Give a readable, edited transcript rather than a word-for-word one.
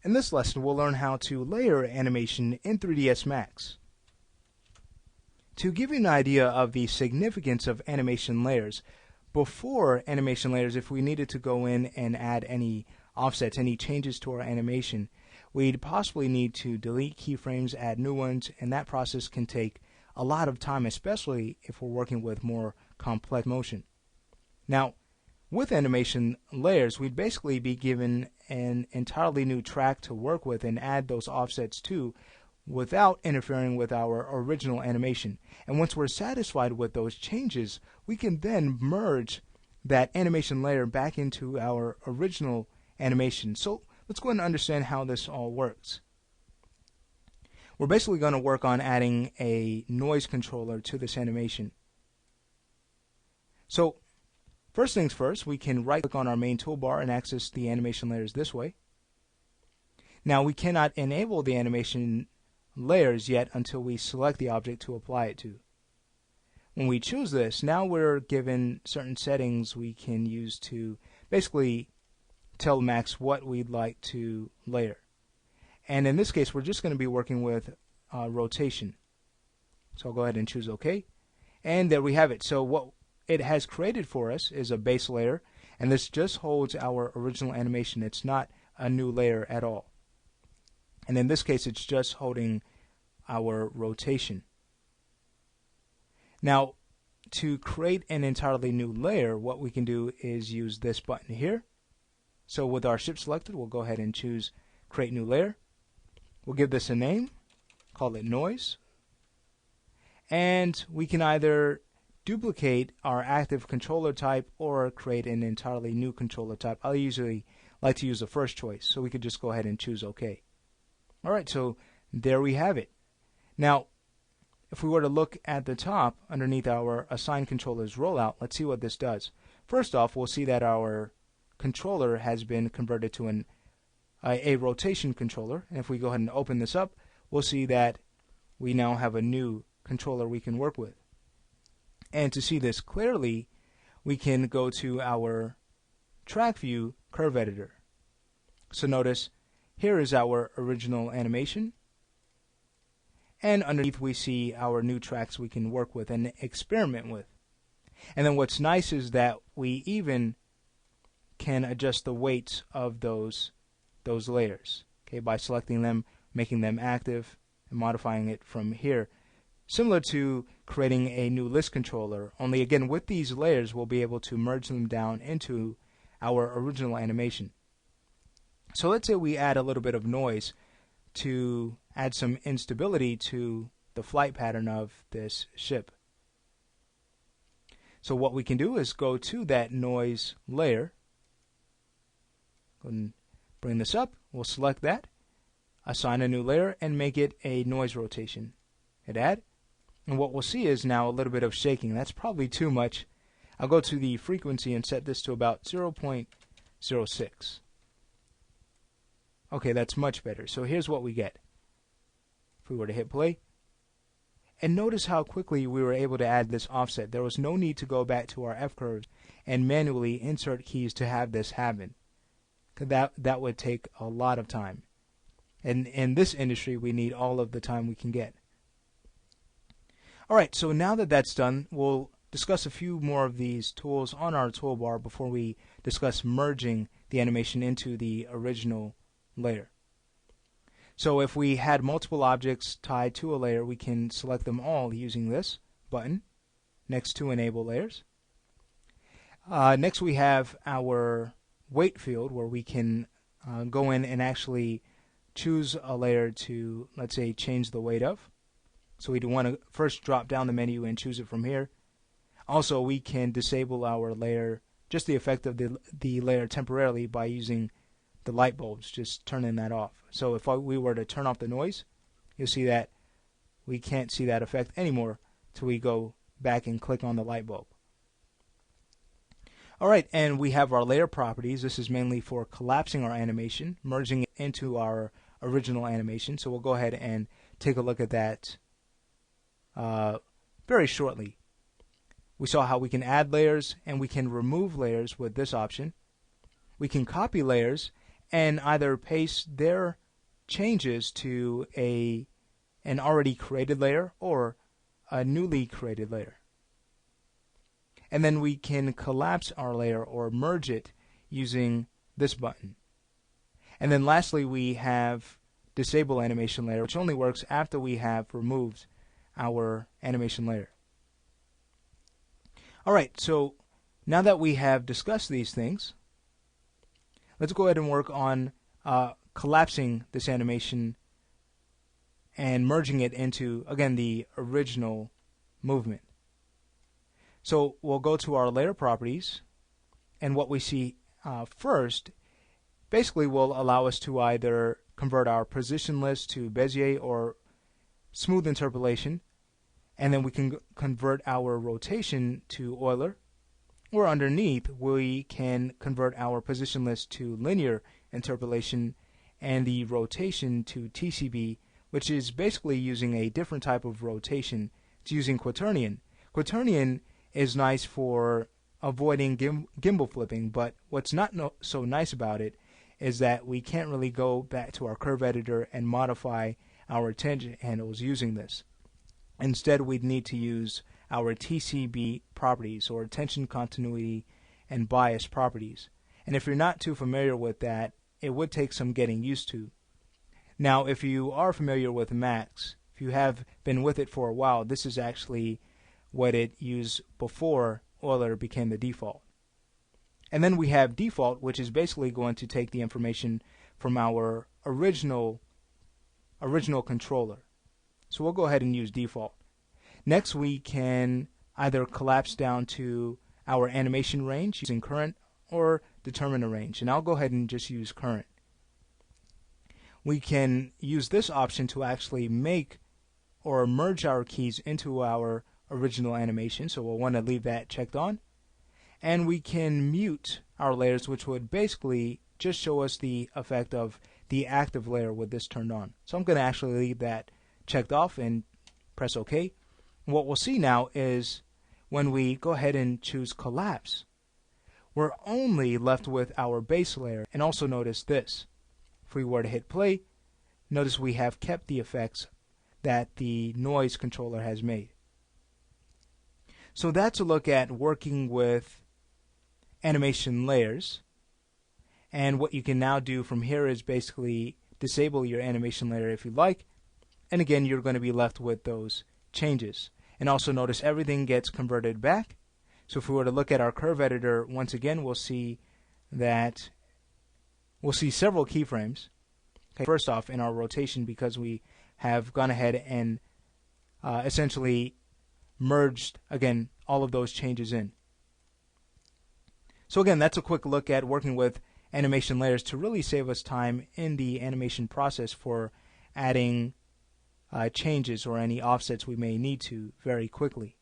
In this lesson, we'll learn how to layer animation in 3ds Max. To give you an idea of the significance of animation layers, before animation layers, if we needed to go in and add any offsets, any changes to our animation, we'd possibly need to delete keyframes, add new ones, and that process can take a lot of time, especially if we're working with more complex motion. Now, with animation layers, we'd basically be given an entirely new track to work with and add those offsets to without interfering with our original animation. And once we're satisfied with those changes, we can then merge that animation layer back into our original animation. So let's go ahead and understand how this all works. We're basically going to work on adding a noise controller to this animation. So first things first, we can right click on our main toolbar and access the animation layers this way. Now we cannot enable the animation layers yet until we select the object to apply it to. When we choose this, now we're given certain settings we can use to basically tell Max what we'd like to layer. And in this case, we're just going to be working with rotation. So I'll go ahead and choose OK. And there we have it. So what it has created for us is a base layer, and this just holds our original animation. It's not a new layer at all. And in this case, it's just holding our rotation. Now, to create an entirely new layer, what we can do is use this button here. So with our ship selected, we'll go ahead and choose Create New Layer. We'll give this a name, call it Noise. And we can either duplicate our active controller type or create an entirely new controller type. I usually like to use the first choice, so we could just go ahead and choose OK. Alright, so there we have it. Now, if we were to look at the top underneath our Assign Controllers rollout, let's see what this does. First off, we'll see that our controller has been converted to a rotation controller. And if we go ahead and open this up, we'll see that we now have a new controller we can work with. And to see this clearly, we can go to our Track View Curve Editor. So notice, here is our original animation. And underneath we see our new tracks we can work with and experiment with. And then what's nice is that we even can adjust the weights of those layers, okay, by selecting them, making them active, and modifying it from here. Similar to creating a new list controller, only again with these layers we'll be able to merge them down into our original animation. So let's say we add a little bit of noise to add some instability to the flight pattern of this ship. So what we can do is go to that noise layer, go and bring this up, we'll select that, assign a new layer, and make it a noise rotation. Hit add, and what we'll see is now a little bit of shaking. That's probably too much. I'll go to the frequency and set this to about 0.06. Okay, that's much better. So here's what we get. If we were to hit play, and notice how quickly we were able to add this offset. There was no need to go back to our F-curves and manually insert keys to have this happen. That would take a lot of time. And in this industry, we need all of the time we can get. Alright, so now that that's done, we'll discuss a few more of these tools on our toolbar before we discuss merging the animation into the original layer. So if we had multiple objects tied to a layer, we can select them all using this button next to Enable Layers. Next we have our weight field, where we can go in and actually choose a layer to, let's say, change the weight of. So we want to first drop down the menu and choose it from here. Also, we can disable our layer, just the effect of the layer temporarily, by using the light bulbs, just turning that off. So if we were to turn off the noise, you'll see that we can't see that effect anymore till we go back and click on the light bulb. Alright, and we have our layer properties. This is mainly for collapsing our animation, merging it into our original animation. So we'll go ahead and take a look at that very shortly. We saw how we can add layers and we can remove layers with this option. We can copy layers and either paste their changes to an already created layer or a newly created layer. And then we can collapse our layer or merge it using this button. And then lastly, we have disable animation layer, which only works after we have removed our animation layer. Alright, so now that we have discussed these things, let's go ahead and work on collapsing this animation and merging it into, again, the original movement. So we'll go to our layer properties, and what we see first basically will allow us to either convert our position list to Bezier or smooth interpolation, and then we can convert our rotation to Euler, or underneath we can convert our position list to linear interpolation and the rotation to TCB, which is basically using a different type of rotation. It's using quaternion. Quaternion is nice for avoiding gimbal flipping, but what's not so nice about it is that we can't really go back to our curve editor and modify our tangent handles using this. Instead, we'd need to use our TCB properties, or tension, continuity, and bias properties. And if you're not too familiar with that, it would take some getting used to. Now, if you are familiar with Max, if you have been with it for a while, this is actually what it used before Euler became the default. And then we have default, which is basically going to take the information from our original controller. So we'll go ahead and use default. Next, we can either collapse down to our animation range using current or determine a range. And I'll go ahead and just use current. We can use this option to actually make or merge our keys into our original animation. So we'll want to leave that checked on. And we can mute our layers, which would basically just show us the effect of the active layer with this turned on. So I'm going to actually leave that checked off and press OK. And what we'll see now is when we go ahead and choose collapse, we're only left with our base layer. And also notice this. If we were to hit play, notice we have kept the effects that the noise controller has made. So that's a look at working with animation layers. And what you can now do from here is basically disable your animation layer if you like. And again, you're going to be left with those changes. And also notice everything gets converted back. So if we were to look at our curve editor once again, we'll see that we'll see several keyframes. Okay, first off, in our rotation, because we have gone ahead and essentially merged, again, all of those changes in. So again, that's a quick look at working with animation layers to really save us time in the animation process for adding changes or any offsets we may need to very quickly.